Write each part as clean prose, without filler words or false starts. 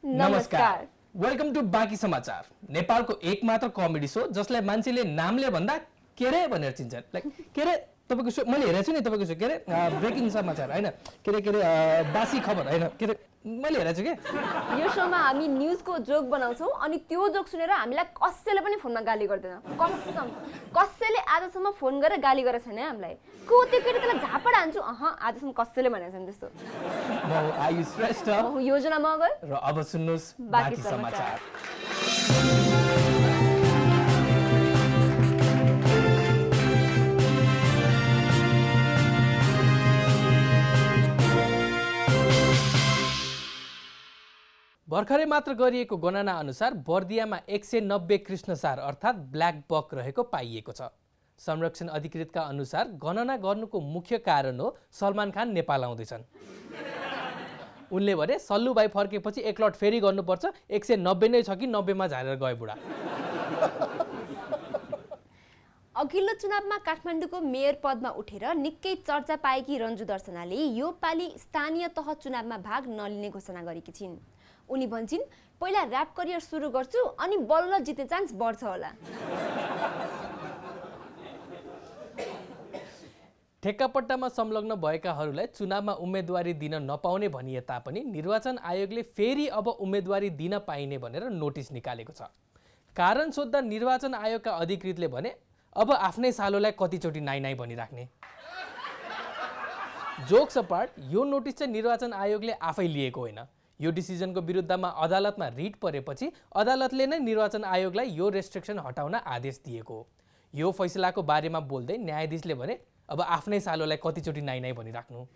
नमस्कार। Welcome to बाँकी समाचार, नेपालको एकमात्र कमेडी सो जसलाई मान्छेले नामले भन्दा के रे भनेर चिन्छन्। लाइक के रे तपाईको सो मैले हेरेको छु नि, तपाईको सो के रे ब्रेकिङ समाचार हैन, के रे बासी खबर हैन, के रे मैले हेरेको छु के। यो शोमा हामी न्यूजको जोक बनाउँछौं अनि त्यो जोक सुनेर हामीलाई कसैले पनि फोनमा गाली गर्दैन। कसम कसैले आजसम्म फोन गरेर गाली गरेछ छैन हामीलाई। को त्यो केटीलाई झापड हान्छु आजसम्म कसैले भनेको छैन त्यस्तो। म आयुष श्रेष्ठ, योजना मगर र अब सुन्नुस् बाँकी समाचार। भर्खरै मात्र गरिएको गणना अनुसार बर्दियामा 190 कृष्णसार अर्थात् ब्ल्याक बक रहेको पाइएको छ। संरक्षण अधिकृतका अनुसार गणना गर्नुको मुख्य कारण हो सलमान खान नेपाल आउँदैछन्। उनले भने सल्लुभाइ फर्केपछि एकलट फेरि गर्नुपर्छ, 190 नै छ कि 90 मा झारेर गए बुढा। अघिल्लो चुनावमा काठमाडौँको मेयर पदमा उठेर निकै चर्चा पाएकी रन्जु दर्शनाले यो पाली स्थानीय तह चुनावमा भाग नलिने घोषणा गरेकी छिन्। उनी भन्छिन् पहिला र्याप करियर सुरु गर्छु अनि बल्ल जित्ने चान्स बढ्छ होला। ठेक्कापट्टामा संलग्न भएकाहरूलाई चुनावमा उम्मेदवारी दिन नपाउने भनिए तापनि निर्वाचन आयोगले फेरि अब उम्मेदवारी दिन पाइने भनेर नोटिस निकालेको छ। कारण सोध्दा निर्वाचन आयोगका अधिकृतले भने अब आफ्नै सालोलाई कतिचोटि नाइ नाइ भनिराख्ने। जोक्स अपार्ट, यो नोटिस चाहिँ निर्वाचन आयोगले आफै लिएको होइन। यो डिसिजनको विरुद्धमा अदालतमा रिट परेपछि अदालतले नै निर्वाचन आयोगलाई यो रेस्ट्रिक्सन हटाउन आदेश दिएको हो। यो फैसलाको बारेमा बोल्दै न्यायाधीशले भने अब आफ्नै सालोलाई कतिचोटि नाइ नाइ भनिराख्नु।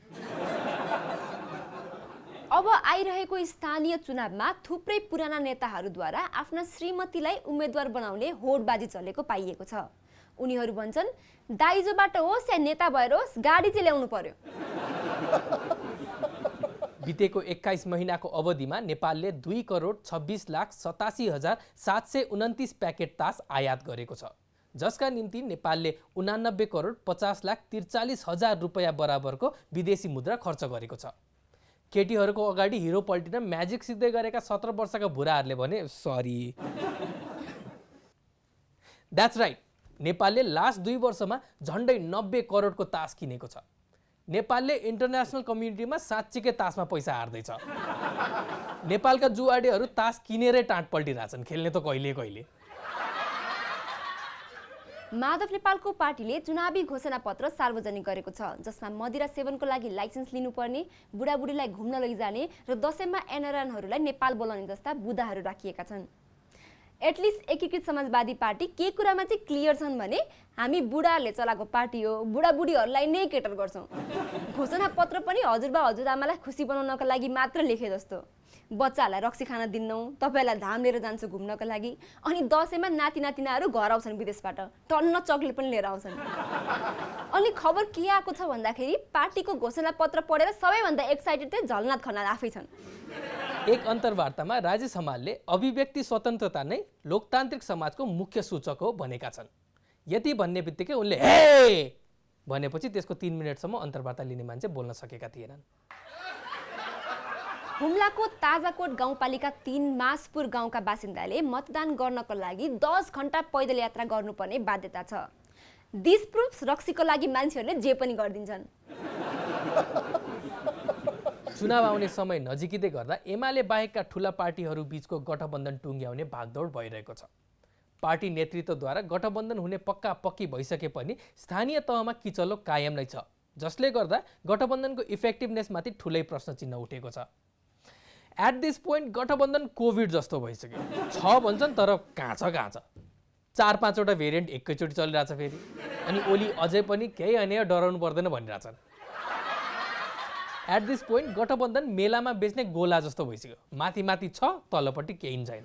अब आइरहेको स्थानीय चुनावमा थुप्रै पुराना नेताहरूद्वारा आफ्ना श्रीमतीलाई उम्मेदवार बनाउने होडबाजी चलेको पाइएको छ। उनीहरू भन्छन् दाइजोबाट होस् या नेता भएर होस् गाडी चाहिँ ल्याउनु पर्यो। बितेको 21 महिनाको अवधिमा नेपालले 2,26,87,729 प्याकेट तास आयात गरेको छ, जसका निम्ति नेपालले 89,50,43,000 रुपैयाँ बराबरको विदेशी मुद्रा खर्च गरेको छ। केटीहरूको अगाडि हिरो पल्टिन म्याजिक सिक्दै गरेका 17 वर्षका बुढाहरूले भने सरी। द्याट्स राइट, नेपालले लास्ट 2 वर्षमा झन्डै 90 करोडको तास किनेको छ। नेपालले इन्टरनेसनल कम्युनिटीमा साँच्चीकै तासमा पैसा हार्दैछ। नेपालका जुवाडेहरू तास किनेरै टाँट पल्टिरहेछन्, खेल्ने त कहिले कहिले। माधव नेपालको पार्टीले चुनावी घोषणापत्र सार्वजनिक गरेको छ, जसमा मदिरा सेवनको लागि लाइसेन्स लिनुपर्ने, बुढाबुढीलाई घुम्न लैजाने र दशैंमा एनआरएनहरूलाई नेपाल बोलाउने जस्ता बुँदाहरू राखिएका छन्। एटलिस्ट एकीकृत समाजवादी पार्टी के कुरामा चाहिँ क्लियर छन् भने हामी बुढाहरूले चलाएको पार्टी हो, बुढाबुढीहरूलाई नै केटर गर्छौँ। घोषणापत्र पनि हजुरबा हजुरआमालाई खुसी बनाउनका लागि मात्र लेखे जस्तो। बच्चाहरूलाई रक्सी खान दिन्नौँ, तपाईँलाई धाम लिएर जान्छु घुम्नका लागि, अनि दशैंमा नाति नातिनाहरू घर आउँछन् विदेशबाट, टन्न चक्लेट पनि लिएर आउँछन्। अनि खबर के आएको छ भन्दाखेरि पार्टीको घोषणापत्र पढेर सबैभन्दा एक्साइटेड चाहिँ झलनाथ खनाल आफै छन्। एक अन्तर्वार्तामा राजेश हमालले अभिव्यक्ति स्वतन्त्रता नै लोकतान्त्रिक समाजको मुख्य सूचक हो भनेका छन्। यति भन्ने बित्तिकै उनले हे भनेपछि त्यसको 3 मिनेटसम्म अन्तर्वार्ता लिने मान्छे बोल्न सकेका थिएनन्। हुम्लाको ताजाकोट गाउँपालिका 3 मासपुर गाउँका बासिन्दाले मतदान गर्नको लागि 10 घण्टा पैदल यात्रा गर्नुपर्ने बाध्यता छ। दिस प्रुफ्स रक्सीको लागि मान्छेहरूले जे पनि गरिदिन्छन्। चुनाव आउने समय नजिकिँदै गर्दा एमाले बाहेकका ठूला पार्टीहरू बीचको गठबन्धन टुङ्ग्याउने भागदौड भइरहेको छ। पार्टी नेतृत्वद्वारा गठबन्धन हुने पक्का पक्की भइसके पनि स्थानीय तहमा किचलो कायम नै छ, जसले गर्दा गठबन्धनको इफेक्टिभनेसमाथि ठुलै प्रश्न चिन्ह उठेको छ। एट दिस पोइन्ट गठबन्धन कोभिड जस्तो भइसक्यो। छ भन्छन् तर कहाँ छ 4-5 वटा भेरिएन्ट एकैचोटि चलिरहेछ फेरि, अनि ओली अझै पनि केही होइन डराउनु पर्दैन भनिरहेछन्। एट दिस पोइन्ट गठबन्धन मेलामा बेच्ने गोला जस्तो भइसक्यो। माथि माथि छ, तलपट्टि केही छैन।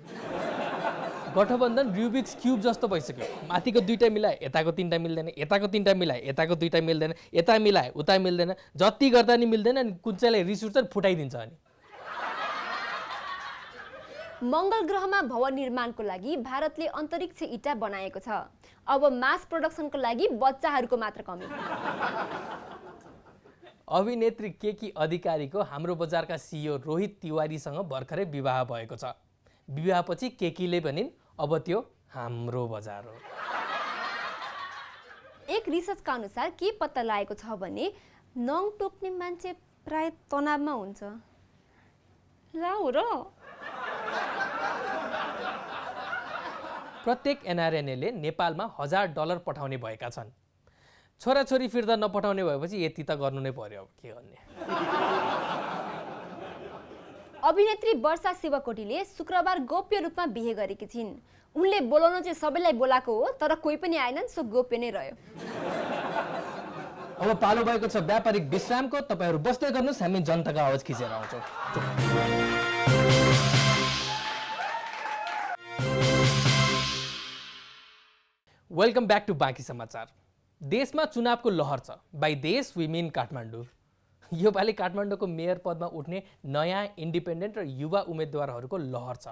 गठबन्धन रुबिक्स क्युब जस्तो भइसक्यो। माथिको 2टा मिलाए यताको 3टा मिल्दैन, यताको 3टा मिलाए यताको 2टा मिल्दैन, यता मिलाए उता मिल्दैन, जति गर्दा नि मिल्दैन, अनि कुन चाहिँलाई रिस उठ्छ फुटाइदिन्छ। अनि मंगल ग्रहमा भवन निर्माणको लागि भारतले अन्तरिक्ष इटा बनाएको छ। अब मास प्रोडक्सनको लागि बच्चाहरूको मात्र कमी। अभिनेत्री केकी अधिकारीको हाम्रो बजारका सिइओ रोहित तिवारीसँग भर्खरै विवाह भएको छ। विवाहपछि केकीले भनिन् अब त्यो हाम्रो बजार हो। एक रिसर्चका अनुसार के पत्ता लागेको छ भने नङ टोक्ने मान्छे प्राय तनावमा हुन्छ। ला हो र? प्रत्येक एनआरएनएले नेपालमा $1000 पठाउने भएका छन्। छोराछोरी फिर्ता नपठाउने भएपछि यति त गर्नु नै पर्यो, अब के गर्ने। अभिनेत्री वर्षा शिवकोटीले शुक्रबार गोप्य रूपमा बिहे गरेकी छिन्। उनले बोलाउन चाहिँ सबैलाई बोलाएको हो, तर कोही पनि आएनन्, सो गोप्य नै रह्यो। अब पालो भएको छ व्यापारिक विश्रामको। तपाईहरू बस्दै गर्नुहोस्, हामी जनताको आवाज खिचेर आउँछौँ। वेलकम ब्याक टु बाँकी समाचार। देशमा चुनावको लहर छ। बाई देश वी मिन काठमाडौँ। योपालि काठमाडौँको मेयर पदमा उठ्ने नयाँ इन्डिपेन्डेन्ट र युवा उम्मेदवारहरूको लहर छ।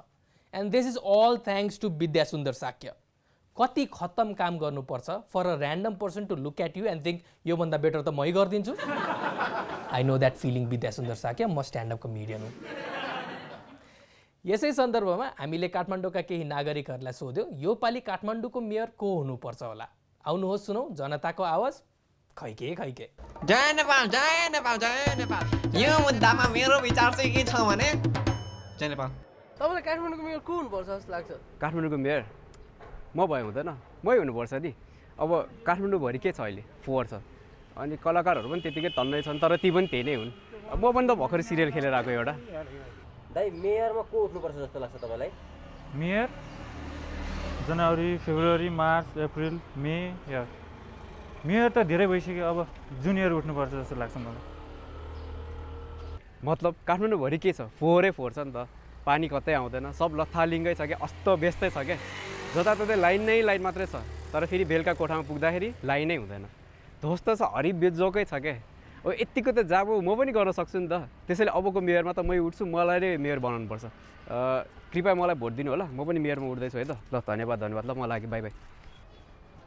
And this is all thanks to Vidyasundar Shakya. कति खत्तम काम गर्नुपर्छ for a random person to look at you and think योभन्दा बेटर त मै गरिदिन्छु। I know that feeling Vidyasundar Shakya, म स्ट्यान्डअप कमेडियन हुँ। यसै सन्दर्भमा हामीले काठमाडौँका केही नागरिकहरूलाई सोध्यौँ योपालि काठमाडौँको मेयर को हुनुपर्छ होला। आउनुहोस् सुनौ जनताको आवाज। खैके खैके। जय नेपाल, जय नेपाल, जय नेपाल। यो मुद्दामा मेरो विचार चाहिँ के छ भने जय नेपाल। तपाईँलाई काठमाडौँको मेयर को हुनुपर्छ जस्तो लाग्छ? काठमाडौँको मेयर म भए हुँदैन, मै हुनुपर्छ नि। अब काठमाडौँभरि के छ अहिले? फोहोर छ, अनि कलाकारहरू पनि त्यतिकै तन्नै छन्, तर ती पनि त्यही नै हुन्। म पनि त भर्खर सिरियल खेलेर आएको एउटा। दाइ मेयरमा को उठ्नुपर्छ जस्तो लाग्छ तपाईँलाई? मेयर जनवरी, फेब्रुअरी, मार्च, अप्रिल, मे या मेयर त धेरै भइसक्यो, अब जुनियर उठ्नुपर्छ जस्तो लाग्छ मलाई। मतलब काठमाडौँभरि के छ? फोहोरै फोहोर छ नि त। पानी कतै आउँदैन, सब लथालिङ्गै छ क्या, अस्तव्यस्तै छ क्या। जताततै लाइन नै लाइन मात्रै छ, तर फेरि बेलुका कोठामा पुग्दाखेरि लाइनै हुँदैन। ध्वस्त छ, हरिब बेजोकै छ क्या। अब यतिको त जाब म पनि गर्न सक्छु नि त। त्यसैले अबको मेयरमा त मै उठ्छु, मलाई नै मेयर बनाउनुपर्छ। कृपया मलाई भोट दिनु होला, म पनि मेयरमा उठ्दैछु है त। ल धन्यवाद धन्यवाद, ल म लागि, बाई बाई।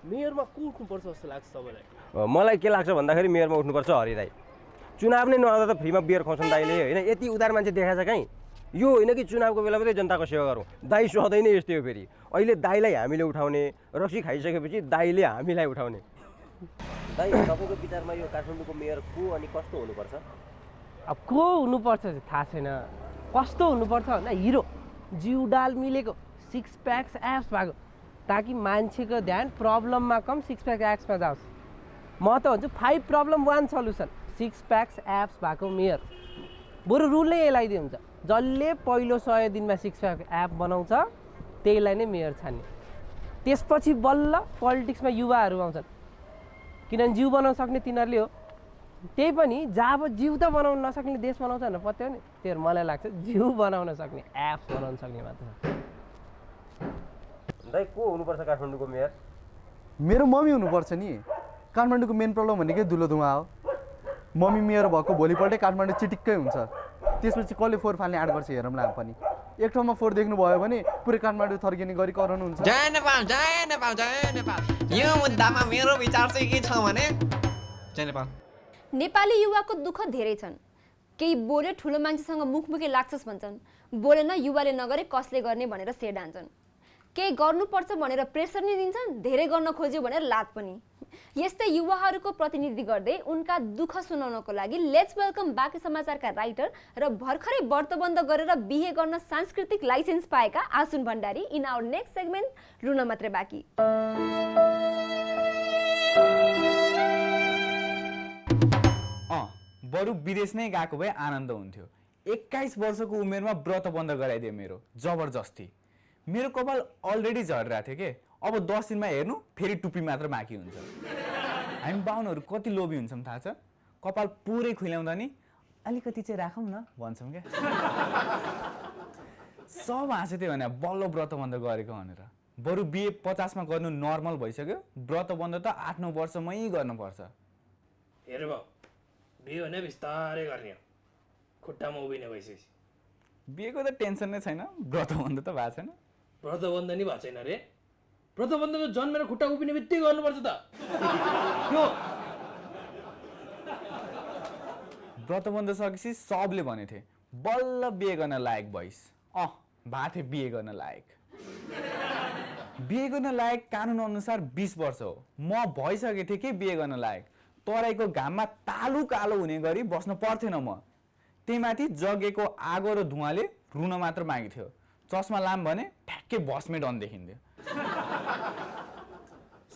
मेयरमा को उठ्नुपर्छ जस्तो लाग्छ तपाईँलाई? मलाई के लाग्छ भन्दाखेरि मेयरमा उठ्नुपर्छ हरि दाइ। चुनाव नै नआउँदा त फ्रीमा बियर खुवाउँछन् दाइले होइन। यति उदार मान्छे देखाएको छ कहीँ? यो होइन कि चुनावको बेला मात्रै जनताको सेवा गरौँ। दाइ सधैँ नै यस्तै हो। फेरि अहिले दाइलाई हामीले उठाउने, रक्सी खाइसकेपछि दाइले हामीलाई उठाउने। दाइ तपाईँको विचारमा यो काठमाडौँको मेयर को अनि कस्तो हुनुपर्छ? अब को हुनुपर्छ थाहा छैन, कस्तो हुनुपर्छ भन्दा हिरो, जिउडाल मिलेको, सिक्स प्याक्स एप्स भएको, ताकि मान्छेको ध्यान प्रब्लममा कम सिक्स प्याक एप्समा जाओस्। म त भन्छु 5 problem 1 solution, six packs apps भएको मेयर। बरु रुल नै लगाइदियो हुन्छ, जसले पहिलो 100 दिनमा सिक्स प्याक एप बनाउँछ त्यहीलाई नै मेयर छान्ने। त्यसपछि बल्ल पोलिटिक्समा युवाहरू आउँछन्, किनभने जिउ बनाउन सक्ने तिनीहरूले हो। त्यही पनि जब जिउ त बनाउन नसक्ने देश बनाउँछ भनेर पत्यायो नि, त्यो मलाई लाग्छ जिउ बनाउन सक्ने, एप्स बनाउन सक्ने मात्र। दाइ को हुनुपर्छ काठमाडौँको मेयर? मेरो मम्मी हुनुपर्छ नि। काठमाडौँको मेन प्रब्लम भनेकै धुलो धुवा हो। मम्मी मेयर भएको भोलिपल्टै काठमाडौँ चिटिक्कै हुन्छ। त्यसपछि कसले फोहोर फाल्ने आँट गर्छ हेरौँ न पनि। एक ठाउँमा फोहोर देख्नुभयो भने पुरै काठमाडौँ थर्किने गरी कराउनुहुन्छ। जय नेपाल, जय नेपाल, जय नेपाल। यो मुद्दामा मेरो विचार चाहिँ के छ भने जय नेपाल। नेपाली युवाको दुःख धेरै छन्। केही बोले ठुलो मान्छेसँग मुखमुखी लाग्छस् भन्छन्, बोलेन युवाले नगरे कसले गर्ने भनेर सेड हान्छन्। केही गर्नुपर्छ भनेर प्रेसर नै दिन्छन्, धेरै गर्न खोज्यो भनेर लात पनि। यस्तै युवाहरूको प्रतिनिधि गर्दै उनका दुःख सुनाउनको लागि लेट्स वेलकम बाँकी समाचारका राइटर र भर्खरै व्रतबन्ध गरेर बिहे गर्न सांस्कृतिक लाइसेन्स पाएका आसुन Bhandari in our next segment रुन मात्रै बाँकी। बरु विदेश नै गएको भए आनन्द हुन्थ्यो। 21 वर्षको उमेरमा व्रतबन्ध गराइदियो मेरो, जबरजस्ती। मेरो कपाल अलरेडी झरिरहेको थियो के, अब 10 दिनमा हेर्नु फेरि टुप्पी मात्र बाँकी हुन्छ। हामी बाहुनहरू कति लोभी हुन्छौँ थाहा छ? कपाल पुरै खुइल्याउँदा नि अलिकति चाहिँ राखौँ न भन्छौँ क्या। सब हाँसे थियो भने बल्ल व्रतबन्ध गरेको भनेर। बरु बिहे 50मा गर्नु नर्मल भइसक्यो, व्रतबन्ध त 8-9 वर्षमै गर्नुपर्छ। हेर बाउ, बिहे भने बिस्तारै गर्ने हो, खुट्टामा उभिने भइसकेपछि। बिहेको त टेन्सन नै छैन, व्रतबन्ध त भएको छैन। व्रतबन्ध नि भएको छैन रे। व्रतबन्ध त जन्मेर खुट्टा उभिने बित्तिकै गर्नुपर्छ त। व्रतबन्ध सकेपछि सबले भनेथे बल्ल बिहे गर्न लायक भइस। भाथे बिहे गर्न लायक। बिहे गर्न लायक कानुन अनुसार 20 वर्ष हो। म भइसकेको थिएँ कि बिहे गर्न लायक। तराईको घाममा तालु कालो हुने गरी बस्न पर्थेन म। त्यही माथि जगेको आगो र धुवाले रुन मात्र बाँकी थियो। चस्मा लाम भने ठ्याक्कै बसमेट अन देखिन्थ्यो।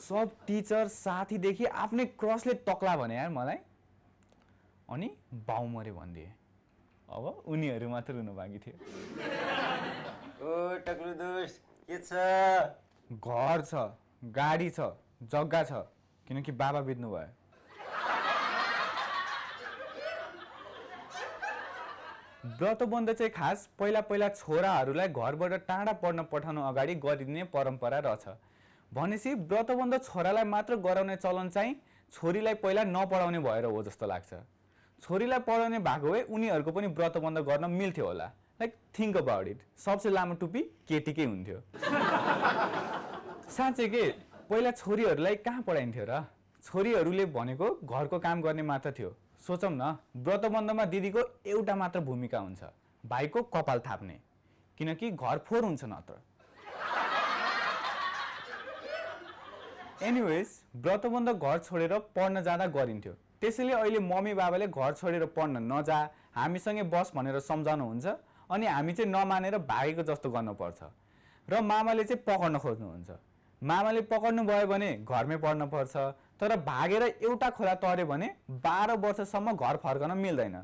सब टिचर साथीदेखि आफ्नै क्रसले तक्ला भने यार मलाई। अनि बाउ मरे भनिदिए। अब उनीहरू मात्र रुन बाँकी थियो। ओ टक्लु दोस्त के छ? घर छ, गाडी छ, जग्गा छ, किनकि बाबा बित्नु भयो। व्रतबन्ध चाहिँ खास पहिला पहिला छोराहरूलाई घरबाट टाढा पढ्न पठाउनु अगाडि गरिने परम्परा रहेछ। भनेपछि व्रतबन्ध छोरालाई मात्र गराउने चलन चाहिँ छोरीलाई पहिला नपढाउने भएर हो जस्तो लाग्छ। छोरीलाई पढाउने भएको भए उनीहरूको पनि व्रतबन्ध गर्न मिल्थ्यो होला। लाइक थिङ्क अबाउट इट, सबसे लामो टुपी केटीकै हुन्थ्यो। साँच्चै के पहिला छोरीहरूलाई कहाँ पढाइन्थ्यो र? छोरीहरूले भनेको घरको काम गर्ने मात्र थियो। सोचौँ न, व्रतबन्धमा दिदीको एउटा मात्र भूमिका हुन्छ, भाइको कपाल थाप्ने, किनकि घर फोहोर हुन्छ नत्र। एनिवेज व्रतबन्ध घर छोडेर पढ्न जाँदा गरिन्थ्यो। त्यसैले अहिले मम्मी बाबाले घर छोडेर पढ्न नजा, हामीसँगै बस भनेर सम्झाउनुहुन्छ अनि हामी चाहिँ नमानेर भागेको जस्तो गर्नुपर्छ। र मामाले चाहिँ पकड्न खोज्नुहुन्छ। मामाले पकड्नु भयो भने घरमै पढ्न पर्छ, तर भागेर एउटा खोला तर्यो भने 12 वर्षसम्म घर फर्कन मिल्दैन।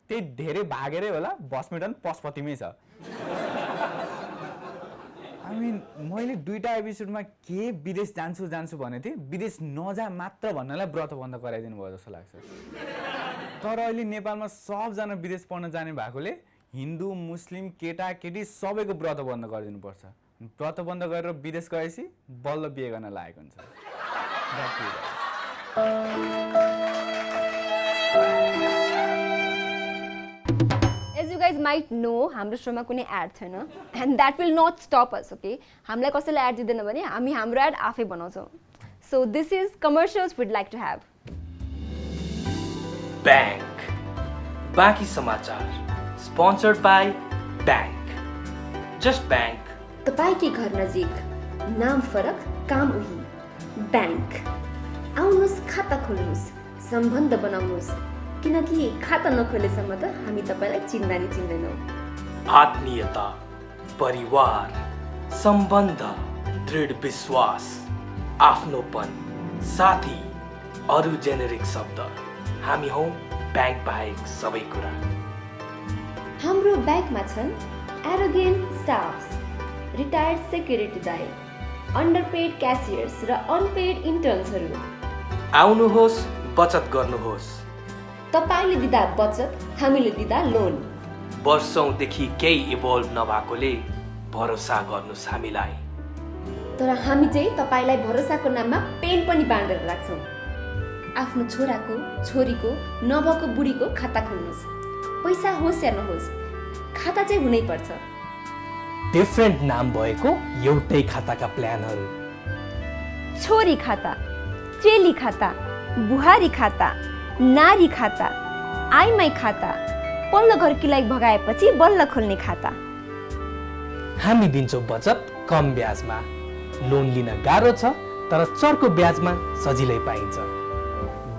त्यही धेरै भागेरै होला बसमेटन पशुपतिमै छ। मैले 2टा एपिसोडमा के विदेश जान्छु जान्छु भनेको थिएँ, विदेश नजा मात्र भन्नलाई व्रतबन्ध गराइदिनु भयो जस्तो लाग्छ। तर अहिले नेपालमा सबजना विदेश पढ्न जाने भएकोले हिन्दू मुस्लिम केटाकेटी सबैको व्रतबन्ध गरिदिनुपर्छ। व्रतबन्ध गरेर विदेश गएपछि बल्ल बिहे गर्न लागेको हुन्छ। As you guys might know, हाम्रो शोमा कुनै एड छैन and that will not stop us, okay? हामीलाई कसैले एड दिँदैन भने हामी हाम्रो एड आफै बनाउँछौँ. So this is commercials we'd like to have. Bank बाँकी समाचार sponsored by bank just bank तपाईकै घर नजिक नाम फरक काम उही बैंक आउनुस् खाता खोल्नुस् सम्बन्ध बनाउनुस् किनकि खाता नखोलेसम्म त हामी तपाईलाई चिन्दा नि चिन्दैनौँ. आत्मीयता परिवार सम्बन्ध दृढ विश्वास आफ्नोपन साथी अरू जेनेरिक शब्द हामी हौ बैंक बाहेक सबै कुरा. हाम्रो ब्याङ्कमा छन् एरोगेन्ट स्टाफ्स, रिटायर्ड सेक्युरिटी दाइ, अन्डरपेड क्यासियर्स र अनपेड इन्टर्न्सहरू. आउनुहोस् बचत गर्नुहोस्. तपाईले दिँदा बचत, हामीले दिँदा लोन. वर्षौंदेखि केही इभल्भ नभएकोले भरोसा गर्नुहोस् हामीलाई. तर हामी चाहिँ तपाईलाई भरोसाको नाममा पेन पनि बाँडेर राख्छौँ. आफ्नो छोराको छोरीको नभएको बुढीको खाता खोल्नुहोस्. पैसा होस् या नहोस् खाता चाहिँ हुनै पर्छ. डिफ्रेन्ट नाम भएको एउटै खाताका प्लानहरू. छोरी खाता, चेली खाता, बुहारी खाता, नारी खाता, आइमाई खाता, पल्लो घरकीलाई भगाएपछि बल्ल खोल्ने खाता. हामी दिन्छौँ बचत कम ब्याजमा. लोन लिन गाह्रो छ तर चर्को ब्याजमा सजिलै पाइन्छ.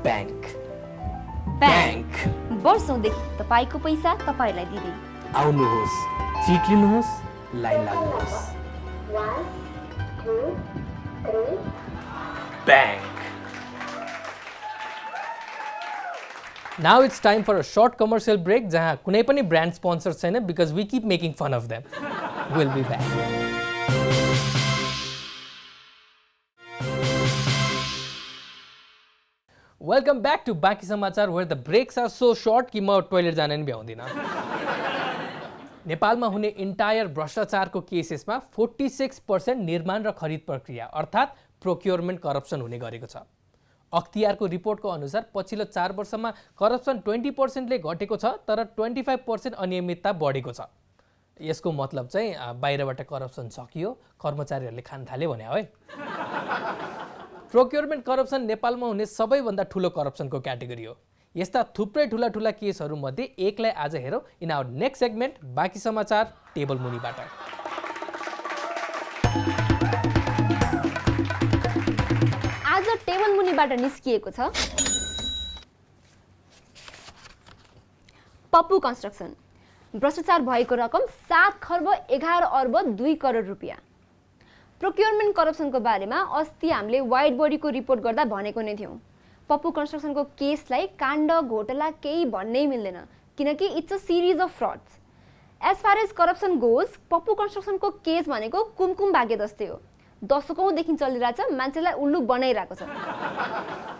बैंक बैंक वर्षौंदेखि तपाईको पैसा तपाईलाई दिने. आउनुहोस् चिट लिनुहोस् लाइन लाग्नुहोस्. Bank. Now it's time for a short commercial break जहाँ कुनै पनि ब्रान्ड स्पोन्सर छैन because we keep making fun of them. We'll be back. Welcome back to बाँकी समाचार where the breaks are so short कि म toilet जान नि भ्याउँदिनँ. नेपालमा हुने इन्टायर भ्रष्टाचारको केसेसमा 46% निर्माण र खरिद प्रक्रिया अर्थात् प्रोक्योरमेन्ट करप्सन हुने गरेको छ. अख्तियारको रिपोर्टको अनुसार पछिल्लो 4 वर्षमा करप्सन 20%ले घटेको छ तर 25% अनियमितता बढेको छ. यसको मतलब चाहिँ बाहिरबाट करप्सन सकियो, कर्मचारीहरूले खान थाले भने है. प्रोक्योरमेन्ट करप्सन नेपालमा हुने सबैभन्दा ठुलो करप्सनको क्याटेगोरी हो. यस्ता थुप्रै ठुला ठुला केसहरूमध्ये एकलाई आज हेरौँ इन आवर नेक्स्ट सेगमेन्ट बाँकी समाचार टेबल मुनिबाट। आज टेबल मुनिबाट निस्किएको छ पप्पू कन्स्ट्रक्सन भ्रष्टाचार भएको रकम 7 खर्ब 11 अर्ब 2 करोड रुपियाँ। प्रोक्योरमेन्ट करप्सनको बारेमा अस्ति हामीले वाइड बडीको रिपोर्ट गर्दा भनेको नै थियौँ। पप्पू कन्स्ट्रक्सनको केसलाई काण्ड घोटाला केही भन्नै मिल्दैन किनकि it's a series of frauds. As far as corruption goes Pappu कन्स्ट्रक्सनको केस भनेको कुमकुम भाग्य जस्तै हो। दशकौँदेखि चलिरहेछ, मान्छेलाई उल्लु बनाइरहेको छ।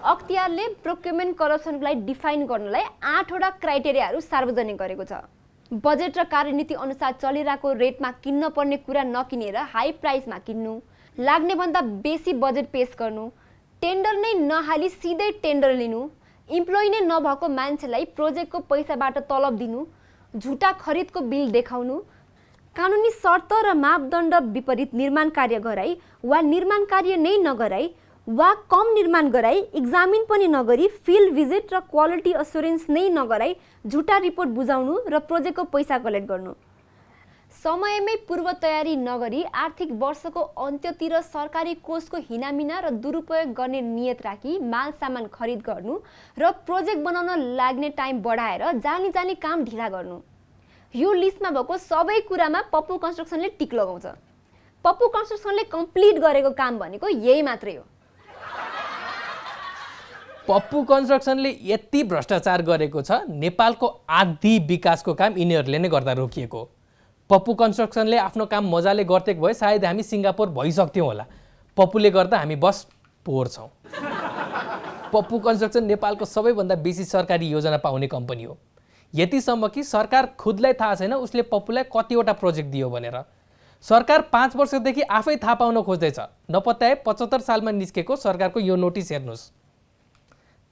अख्तियारले प्रोक्योरमेन्ट करप्सनलाई डिफाइन गर्नलाई 8 वटा क्राइटेरियाहरू सार्वजनिक गरेको छ। बजेट र कार्यनीति अनुसार चलिरहेको रेटमा किन्न पर्ने कुरा नकिनेर हाई प्राइसमा किन्नु, लाग्ने भन्दा बेसी बजेट पेश गर्नु, टेन्डर नै नहाली सिधै टेन्डर लिनु, इम्प्लोइ नै नभएको मान्छेलाई प्रोजेक्टको पैसाबाट तलब दिनु, झुटा खरिदको बिल देखाउनु, कानुनी शर्त र मापदण्ड विपरीत निर्माण कार्य गराई वा निर्माण कार्य नै नगराई वा कम निर्माण गराई, इक्जामिन पनि नगरी, फिल्ड भिजिट र क्वालिटी असुरेन्स नै नगराई झुटा रिपोर्ट बुझाउनु र प्रोजेक्टको पैसा कलेक्ट गर्नु, समयमै पूर्व तयारी नगरी आर्थिक वर्षको अन्त्यतिर सरकारी कोषको हिनामिना र दुरुपयोग गर्ने नियत राखी माल सामान खरिद गर्नु र प्रोजेक्ट बनाउन लाग्ने टाइम बढाएर जानी काम ढिला गर्नु। यो लिस्टमा भएको सबै कुरामा पप्पू कन्स्ट्रक्सनले टिक लगाउँछ। पप्पू कन्स्ट्रक्सनले कम्प्लिट गरेको काम भनेको यही मात्रै हो। पप्पू कन्स्ट्रक्सनले यति भ्रष्टाचार गरेको छ, नेपालको आधी विकासको काम यिनीहरूले नै गर्दा रोकिएको। पप्पू कन्स्ट्रक्सनले आफ्नो काम मजाले गर्दै भए सायद हामी सिङ्गापुर भइसक्थ्यौँ होला। पप्पूले गर्दा हामी बस पोहोर छौँ। पप्पू कन्स्ट्रक्सन नेपालको सबैभन्दा बेसी सरकारी योजना पाउने कम्पनी हो। यतिसम्म कि सरकार खुदलाई थाहा छैन उसले पप्पूलाई कतिवटा प्रोजेक्ट दियो भनेर। सरकार 5 वर्षदेखि आफै थाहा पाउन खोज्दैछ। नपत्याए 75 सालमा निस्केको सरकारको यो नोटिस हेर्नुहोस्।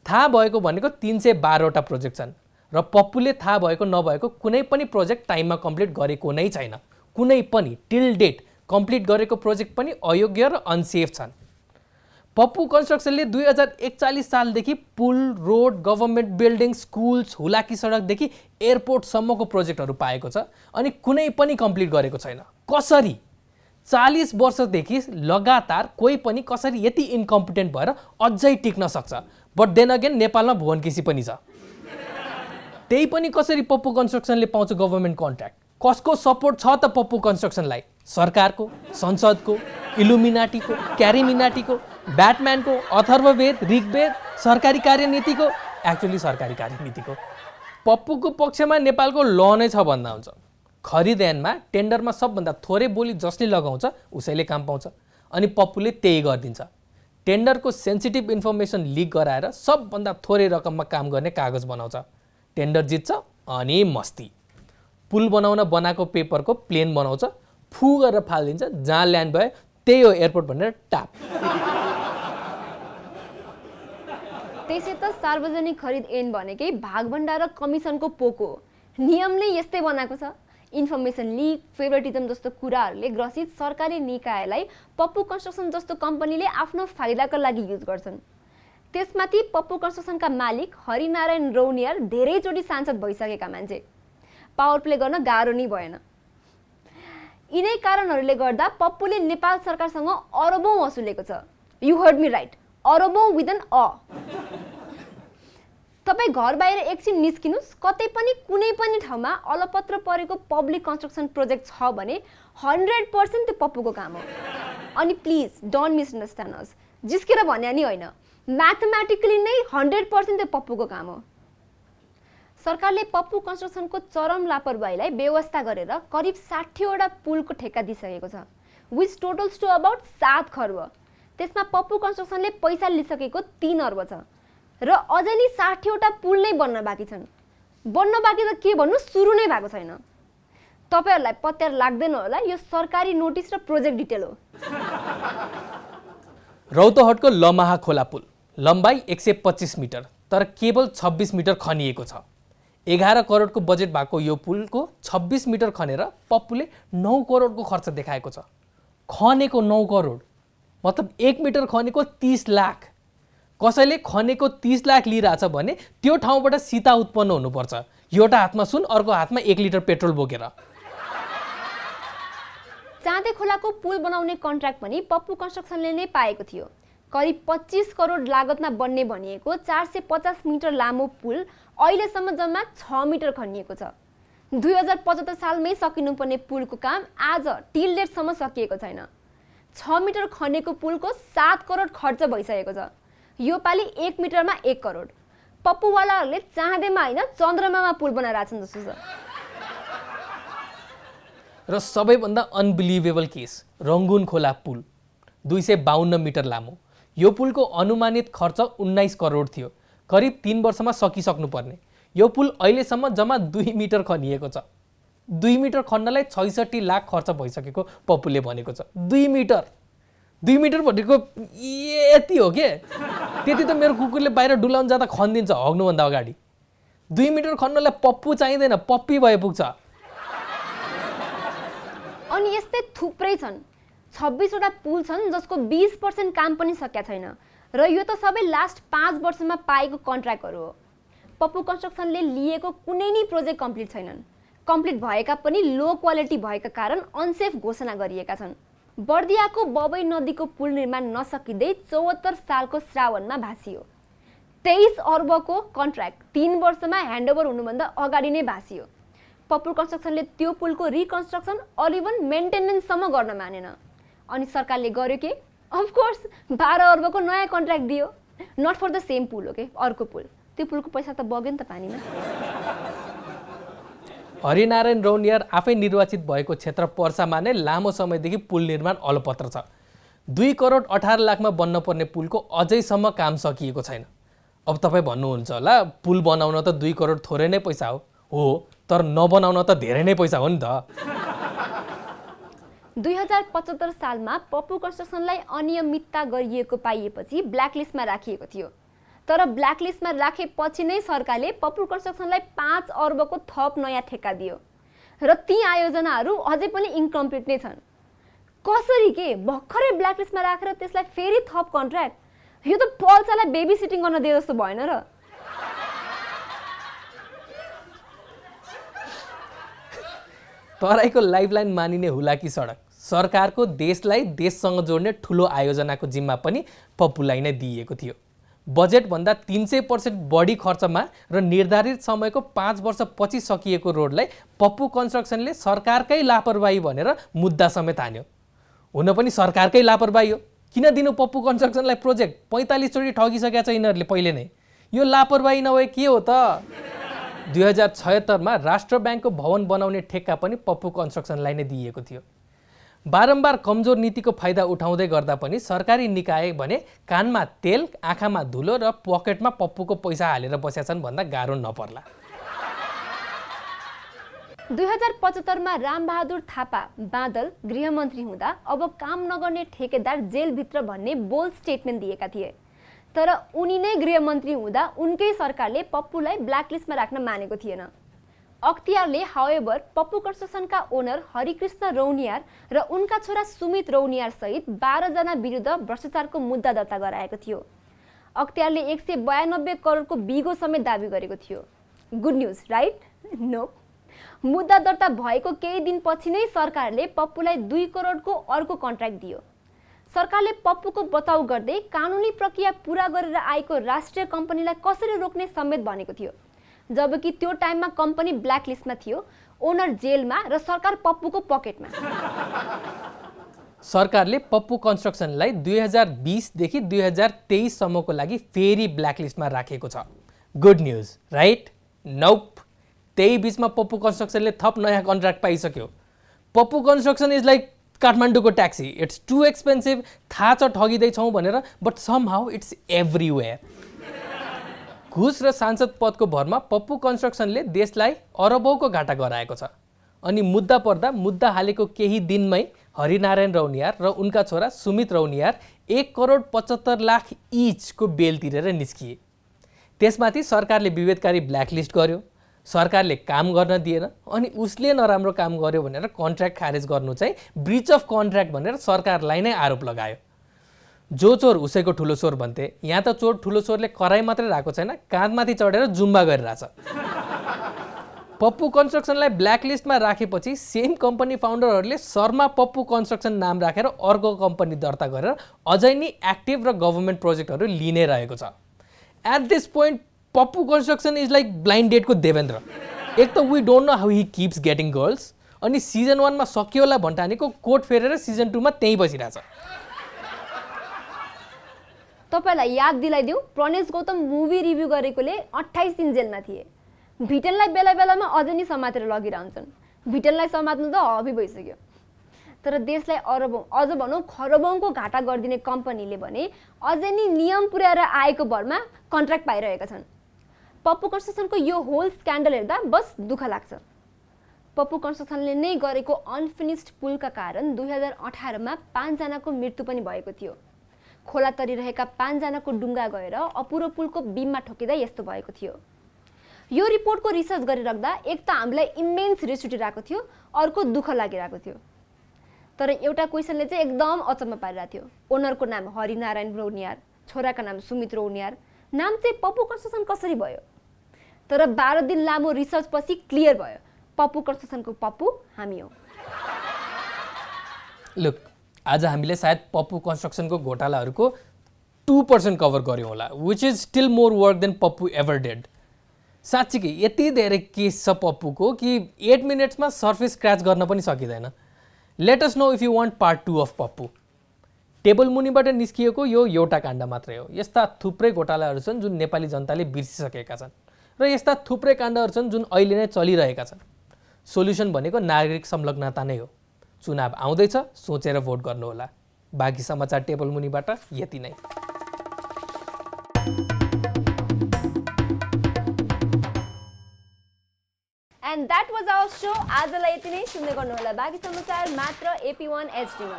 थाहा भएको भनेको 312 वटा प्रोजेक्ट छन् र पप्पूले थाहा भएको नभएको कुनै पनि प्रोजेक्ट टाइममा कम्प्लिट गरेको नै छैन। कुनै पनि टिल डेट कम्प्लिट गरेको प्रोजेक्ट पनि अयोग्य र अनसेफ छन्। पप्पू कन्स्ट्रक्सनले 2041 सालदेखि पुल, रोड, गभर्मेन्ट बिल्डिङ, स्कुल्स, हुलाकी सडकदेखि एयरपोर्टसम्मको प्रोजेक्टहरू पाएको छ अनि कुनै पनि कम्प्लिट गरेको छैन। कसरी? 40 वर्षदेखि लगातार कोही पनि कसरी यति इन्कम्पिटेन्ट भएर अझै टिक्न सक्छ? बट देन अगेन नेपालमा भुवन केसी पनि छ। त्यही पनि कसरी पप्पू कन्स्ट्रक्सनले पाउँछ गभर्मेन्ट कन्ट्र्याक्ट? कसको सपोर्ट छ त पप्पू कन्स्ट्रक्सनलाई? सरकारको, संसदको, इलुमिनाटीको, क्यारिमिनाटीको, ब्याटम्यानको, अथर्ववेद, ऋग्वेद, सरकारी कार्यनीतिको, एक्चुअली सरकारी कार्यनीतिको। पप्पूको पक्षमा नेपालको ल नै छ भन्दा हुन्छ। खरिद ऐनमा टेन्डरमा सबभन्दा थोरै बोली जसले लगाउँछ उसैले काम पाउँछ अनि पप्पूले त्यही गरिदिन्छ। टेन्डरको सेन्सिटिभ इन्फर्मेसन लिक गराएर सबभन्दा थोरै रकममा काम गर्ने कागज बनाउँछ। टेन्डर जित्छ अनि मस्ती। पुल बनाउन बनाएको पेपरको प्लेन बनाउँछ, फु गरेर फालिदिन्छ, जहाँ ल्यान्ड भयो त्यही हो एयरपोर्ट भनेर टाप। त्यसै त सार्वजनिक खरिद ऐन भनेकै भागभण्डा र कमिसनको पोको हो। नियम नै यस्तै बनाएको छ। इन्फर्मेसन लिक, फेभरेटिजम जस्तो कुराहरूले ग्रसित सरकारी निकायलाई पप्पू कन्स्ट्रक्सन जस्तो कम्पनीले आफ्नो फाइदाका लागि युज गर्छन्। त्यसमाथि पप्पू कन्स्ट्रक्सनका मालिक हरिनारायण रौनियाल धेरैचोटि सांसद भइसकेका मान्छे। पावर प्ले गर्न गाह्रो नै भएन। यिनै कारणहरूले गर्दा पप्पूले नेपाल सरकारसँग अरबौँ वसुलेको छ। यु हर्ड मी राइट, अरबौँ विथ एन अ। तपाईँ घर बाहिर एकछिन निस्किनुहोस्, कतै पनि कुनै पनि ठाउँमा अलपत्र परेको पब्लिक कन्स्ट्रक्सन प्रोजेक्ट छ भने 100% त्यो पप्पूको काम हो। अनि प्लिज डोन्ट मिसअन्डरस्ट्यान्ड अस, जिस्केर भन्या नि होइन, म्याथमेटिकली नै 100% त्यो पप्पूको काम हो। सरकारले पप्पू कन्स्ट्रक्सनको चरम लापरवाहीलाई व्यवस्था गरेर करिब 60 वटा पुलको ठेक्का दिइसकेको छ, विच टोटल्स टु अबाउट 7 खर्ब। त्यसमा पप्पू कन्स्ट्रक्सनले पैसा लिइसकेको 3 अर्ब छ र अझै नि 60 वटा पुल नै बन्न बाँकी छन्। बन्न बाँकी त के भन्नु, सुरु नै भएको छैन। तपाईँहरूलाई पत्यार लाग्दैन होला, यो सरकारी नोटिस र प्रोजेक्ट डिटेल हो। रौतहटको लमाहा खोला पुल लम्बाइ 125 मिटर तर केवल 26 मिटर खनिएको छ। 11 करोडको बजेट भएको यो पुलको 26 मिटर खनेर पप्पूले 9 करोडको खर्च देखाएको छ। खनेको 9 करोड मतलब 1 मिटर खनेको 30 लाख। कसैले खनेको 30 लाख लिइरहेछ भने त्यो ठाउँबाट सीता उत्पन्न हुनुपर्छ। एउटा हातमा सुन, अर्को हातमा 1 लिटर पेट्रोल बोकेर। चाँदे खोलाको पुल बनाउने कन्ट्र्याक्ट पनि पप्पू कन्स्ट्रक्सनले नै पाएको थियो। करिब 25 करोड लागतमा बन्ने भनिएको 450 मिटर लामो पुल अहिलेसम्म जम्मा 6 मिटर खनिएको छ। 2075 सालमै सकिनुपर्ने पुलको काम आज टिल डेटसम्म सकिएको छैन। 6 मिटर खनेको पुलको 7 करोड खर्च भइसकेको छ। यो पालि 1 मिटरमा 1 करोड। पप्पूवालाहरूले चाँदेमा होइन चन्द्रमामा पुल बनाइरहेछन् जस्तो छ। र सबैभन्दा अनबिलिभेबल केस रङ्गुन खोला पुल 252 मिटर लामो। यो पुलको अनुमानित खर्च 19 करोड थियो। करिब 3 वर्षमा सकिसक्नुपर्ने यो पुल अहिलेसम्म जम्मा 2 मिटर खनिएको छ। 2 मिटर खन्नलाई 66 लाख खर्च भइसकेको पप्पूले भनेको छ। 2 मिटर भनेको यति हो के? त्यति त मेरो कुकुरले बाहिर डुलाउन जाँदा खनिदिन्छ हग्नुभन्दा अगाडि। 2 मिटर खन्नलाई पप्पू चाहिँदैन, पप्पी भए पुग्छ। अनि यस्तै थुप्रै छन्। 26 वटा पुल छन् जसको 20% काम पनि सकिया छैन र यो त सबै लास्ट 5 वर्षमा पाएको कन्ट्र्याक्टहरू हो। पप्पू कन्स्ट्रक्सनले लिएको कुनै नै प्रोजेक्ट कम्प्लिट छैनन्। कम्प्लिट भएका पनि लो क्वालिटी भएका कारण अनसेफ घोषणा गरिएका छन्। बर्दियाको बबई नदीको पुल निर्माण नसकिँदै 74 सालको श्रावणमा भासियो। 23 अर्बको कन्ट्र्याक्ट 3 वर्षमा ह्यान्डओभर हुनुभन्दा अगाडि नै भासियो। पप्पू कन्स्ट्रक्सनले त्यो पुलको रिकन्स्ट्रक्सन अर इभन मेन्टेनेन्ससम्म गर्न मानेन। अनि सरकारले गर्यो के? अफकोर्स 12 अर्बको नयाँ कन्ट्र्याक्ट दियो। नट फर द सेम पुल हो के, अर्को पुल। त्यो पुलको पैसा त बग्यो नि त पानीमा। हरिनारायण रौनियार आफै निर्वाचित भएको क्षेत्र पर्सामा नै लामो समयदेखि पुल निर्माण अलपत्र छ। 2 करोड 18 लाखमा बन्नपर्ने पुलको अझैसम्म काम सकिएको छैन। अब तपाईँ भन्नुहुन्छ होला पुल बनाउन त 2 करोड थोरै नै पैसा हो, तर नबनाउन त धेरै नै पैसा हो नि त। 2075 सालमा पप्पू कन्स्ट्रक्सनलाई अनियमितता गरिएको पाइएपछि ब्ल्याकलिस्टमा राखिएको थियो। तर ब्ल्याकलिस्टमा राखेपछि नै सरकारले पप्पू कन्स्ट्रक्सनलाई 5 अर्बको थप नयाँ ठेक्का दियो र ती आयोजनाहरू अझै पनि इन्कम्प्लिट नै छन्। कसरी के भर्खरै ब्ल्याकलिस्टमा राखेर त्यसलाई फेरि थप कन्ट्र्याक्ट? यो त पल्सालाई बेबी सिटिङ गर्न दिए जस्तो भएन र? तराईको लाइफलाइन मानिने हुलाकी सडक सरकारको देशलाई देशसँग जोड्ने ठुलो आयोजनाको जिम्मा पनि पप्पूलाई नै दिइएको थियो। बजेटभन्दा 300% बढी खर्चमा र निर्धारित समयको 5 वर्षपछि सकिएको रोडलाई पप्पू कन्स्ट्रक्सनले सरकारकै लापरवाही भनेर मुद्दा समेत हान्यो। हुन पनि सरकारकै लापरवाही हो। किन दिनु पप्पू कन्स्ट्रक्सनलाई प्रोजेक्ट? 45 चोटि ठगिसकेका छ यिनीहरूले पहिले नै। यो लापरवाही नभए के हो त? 2076 मा राष्ट्र ब्याङ्कको भवन बनाउने ठेक्का पनि पप्पू कन्स्ट्रक्सनलाई नै दिइएको थियो। बारम्बार कमजोर नीतिको फाइदा उठाउँदै गर्दा पनि सरकारी निकाय भने कानमा तेल, आँखामा धुलो र पकेटमा पप्पूको पैसा हालेर बसेका छन् भन्दा गाह्रो नपर्ला। 2075 मा रामबहादुर थापा बादल गृहमन्त्री हुँदा अब काम नगर्ने ठेकेदार जेलभित्र भन्ने बोल्ड स्टेटमेन्ट दिएका थिए। तर उनी नै गृहमन्त्री हुँदा उनकै सरकारले पप्पूलाई ब्ल्याकलिस्टमा राख्न मानेको थिएन। अख्तियारले हावेभर पप्पू कन्स्ट्रक्सनका ओनर हरिकृष्ण रौनियार र उनका छोरा सुमित रौनियार सहित 12 जना विरुद्ध भ्रष्टाचारको मुद्दा दर्ता गराएको थियो। अख्तियारले 192 करोडको बिगो समेत दाबी गरेको थियो। Good news right? नो। मुद्दा दर्ता भएको केही दिनपछि नै सरकारले पप्पूलाई 2 करोडको अर्को कन्ट्र्याक्ट दियो। सरकारले पप्पूको बचाउ गर्दै कानुनी प्रक्रिया पूरा गरेर आएको राष्ट्रिय कम्पनीलाई कसरी रोक्ने समेत भनेको थियो। जबकि त्यो टाइममा कम्पनी ब्ल्याकलिस्टमा थियो, ओनर जेलमा र सरकार पप्पूको पकेटमा। सरकारले पप्पू कन्स्ट्रक्सनलाई 2020 देखि 2023 सम्मको लागि फेरि ब्ल्याकलिस्टमा राखेको छ। Good news right? नोप। त्यही बिचमा पप्पू कन्स्ट्रक्सनले थप नयाँ कन्ट्र्याक्ट पाइसक्यो। पप्पू कन्स्ट्रक्सन इज लाइक काठमाडौँको ट्याक्सी। It's too expensive. थाहा छ ठगिँदैछौँ भनेर, बट समहाउ इट्स एभ्रिवेयर। घुस र सांसद पदको भरमा पप्पू कन्स्ट्रक्सनले देशलाई अरबौँको घाटा गराएको छ। अनि मुद्दा पर्दा मुद्दा हालेको केही दिनमै हरिनारायण रौनियार र उनका छोरा सुमित रौनियार 1 करोड 75 लाख इचको बेल तिरेर निस्किए। त्यसमाथि सरकारले विभेदकारी ब्ल्याकलिस्ट गर्यो, सरकारले काम गर्न दिएन, अनि उसले नराम्रो काम गर्यो भनेर कन्ट्र्याक्ट खारेज गर्नु चाहिँ ब्रिच अफ कन्ट्र्याक्ट भनेर सरकारलाई नै आरोप लगायो। जो चोर उसैको ठुलो चोर भन्थे, यहाँ त चोर ठुलो चोरले कराई मात्रै राखेको छैन, काँधमाथि चढेर जुम्बा गरिरहेछ। पप्पू कन्स्ट्रक्सनलाई ब्ल्याकलिस्टमा राखेपछि सेम कम्पनी फाउन्डरहरूले शर्मा पप्पू कन्स्ट्रक्सन नाम राखेर अर्को कम्पनी दर्ता गरेर अझै नि एक्टिभ र गभर्मेन्ट प्रोजेक्टहरू लिनै रहेको छ। At this point Pappu construction is like blind डेटको देवेन्द्र। एक त we don't know how he keeps getting girls, अनि सिजन 1 मा सकियो होला भन्टानेको कोट फेरेर सिजन 2 मा त्यहीँ बसिरहेछ। तपाईलाई याद दिलाइदिउँ, प्रणेश गौतम मुभी रिभ्यू गरेकोले 28 दिन जेलमा थिए। भिटनलाई बेला बेलामा अझै नि समातेर लगिरहन्छन्। भिटनलाई समात्नु त हबी भइसक्यो। तर देशलाई अरबौं अझ भनौँ खरबौंको घाटा गरिदिने कम्पनीले भने अझै नि नियम पुर्याएर आएको भरमा कन्ट्र्याक्ट पाइरहेका छन्। पप्पू कन्स्ट्रक्सनको यो होल स्क्यान्डल हेर्दा बस दुःख लाग्छ। पप्पू कन्स्ट्रक्सनले नै गरेको अनफिनिस्ड पुलका कारण 2018 मा 5 जनाको मृत्यु पनि भएको थियो। खोला तरिरहेका 5 जनाको डुङ्गा गएर अपुरो पुलको बीममा ठोकिँदा यस्तो भएको थियो। यो रिपोर्टको रिसर्च गरिराख्दा एक त हामीलाई इमेन्स रिस उठिरहेको थियो, अर्को दुःख लागिरहेको थियो। तर एउटा क्वेसनले चाहिँ एकदम अचम्म पारिरहेको थियो। ओनरको नाम हरिनारायण रौनियार, छोराको नाम सुमित रौनियार, नाम चाहिँ पप्पू कन्स्ट्रक्सन कसरी भयो? तर 12 दिन लामो रिसर्च पछि क्लियर भयो, पप्पू कन्स्ट्रक्सनको पप्पू हामी हो। लुक, आज हामीले सायद पप्पू कन्स्ट्रक्सनको घोटालाहरूको 2% कभर गऱ्यौँ होला, which is still more work than Pappu ever did. साँच्चीकै यति धेरै केस छ पप्पूको कि 8 मिनट्समा सर्फेस स्क्रैच गर्न पनि सकिँदैन। Let us know if you want part 2 of Pappu. Table मुनिबाट निस्किएको यो एउटा काण्ड मात्रै हो। यस्ता थुप्रै घोटालाहरू छन् जुन नेपाली जनताले बिर्सिसकेका छन् र यस्ता थुप्रै काण्डहरू छन् जुन अहिले नै चलिरहेका छन्। सोल्युसन भनेको नागरिक संलग्नता नै हो। चुनाव आउँदैछ, सोचेर भोट गर्नुहोला। बाँकी समाचार टेबल मुनिबाट यति नै। And that was our show. आजलाई यति नै। सुन्दै गर्नुहोला बाँकी समाचार मात्र AP1 HD मा।